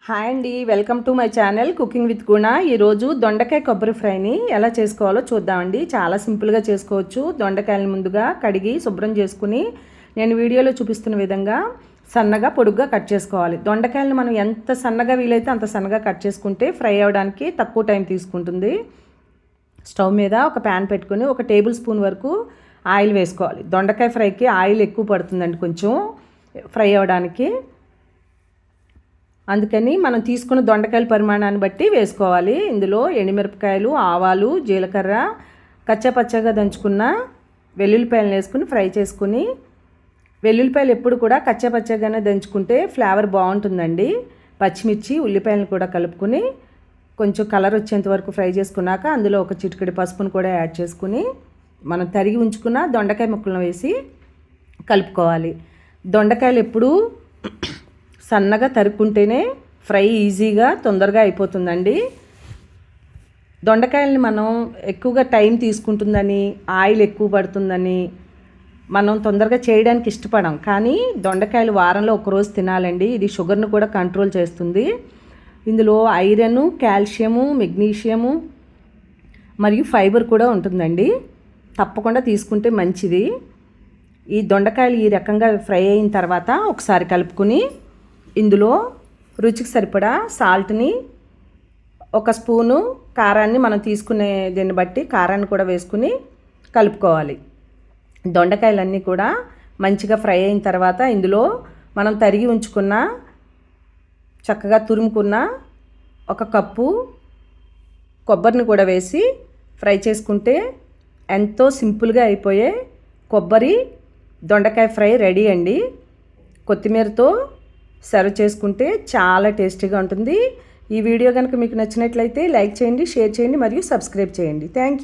Hi అండి, welcome to my channel cooking with గుణ. ఈరోజు దొండకాయ కొబ్బరి ఫ్రైని ఎలా చేసుకోవాలో చూద్దామండి. చాలా సింపుల్గా చేసుకోవచ్చు. దొండకాయలను ముందుగా కడిగి శుభ్రం చేసుకుని నేను వీడియోలో చూపిస్తున్న విధంగా సన్నగా పొడుగ్గా కట్ చేసుకోవాలి. దొండకాయలను మనం ఎంత సన్నగా వీలైతే అంత సన్నగా కట్ చేసుకుంటే ఫ్రై అవ్వడానికి తక్కువ టైం తీసుకుంటుంది. స్టవ్ మీద ఒక ప్యాన్ పెట్టుకుని 1 టేబుల్ స్పూన్ వరకు ఆయిల్ వేసుకోవాలి. దొండకాయ ఫ్రైకి ఆయిల్ ఎక్కువ పడుతుందండి కొంచెం ఫ్రై అవ్వడానికి. అందుకని మనం తీసుకున్న దొండకాయల పరిమాణాన్ని బట్టి వేసుకోవాలి. ఇందులో ఎండుమిరపకాయలు, ఆవాలు, జీలకర్ర, కచ్చాపచ్చగా దంచుకున్న వెల్లుల్లిపాయలు వేసుకుని ఫ్రై చేసుకుని, వెల్లుల్లిపాయలు ఎప్పుడు కూడా కచ్చాపచ్చగానే దంచుకుంటే ఫ్లేవర్ బాగుంటుందండి. పచ్చిమిర్చి, ఉల్లిపాయలను కూడా కలుపుకొని కొంచెం కలర్ వచ్చేంత వరకు ఫ్రై చేసుకున్నాక అందులో ఒక చిటికెడు పసుపును కూడా యాడ్ చేసుకుని మనం తరిగి ఉంచుకున్న దొండకాయ ముక్కలను వేసి కలుపుకోవాలి. దొండకాయలు ఎప్పుడు సన్నగా తరుక్కుంటేనే ఫ్రై ఈజీగా తొందరగా అయిపోతుందండి. దొండకాయలని మనం ఎక్కువగా టైం తీసుకుంటుందని, ఆయిల్ ఎక్కువ పడుతుందని మనం తొందరగా చేయడానికి ఇష్టపడం. కానీ దొండకాయలు వారంలో ఒకరోజు తినాలండి. ఇది షుగర్ను కూడా కంట్రోల్ చేస్తుంది. ఇందులో ఐరన్, కాల్షియము, మెగ్నీషియము మరియు ఫైబర్ కూడా ఉంటుందండి. తప్పకుండా తీసుకుంటే మంచిది. ఈ దొండకాయలు ఈ రకంగా ఫ్రై అయిన తర్వాత ఒకసారి కలుపుకొని ఇందులో రుచికి సరిపడా సాల్ట్ని, 1 స్పూను కారాన్ని, మనం తీసుకునే దీన్ని బట్టి కారాన్ని కూడా వేసుకుని కలుపుకోవాలి. దొండకాయలన్నీ కూడా మంచిగా ఫ్రై అయిన తర్వాత ఇందులో మనం తరిగి ఉంచుకున్న, చక్కగా తురుముకున్న 1 కప్పు కొబ్బరిని కూడా వేసి ఫ్రై చేసుకుంటే ఎంతో సింపుల్గా అయిపోయే కొబ్బరి దొండకాయ ఫ్రై రెడీ అండి. కొత్తిమీరతో సర్వ్ చేసుకుంటే చాలా టేస్టీగా ఉంటుంది. ఈ వీడియో కనుక మీకు నచ్చినట్లయితే లైక్ చేయండి, షేర్ చేయండి మరియు సబ్స్క్రైబ్ చేయండి. Thank you.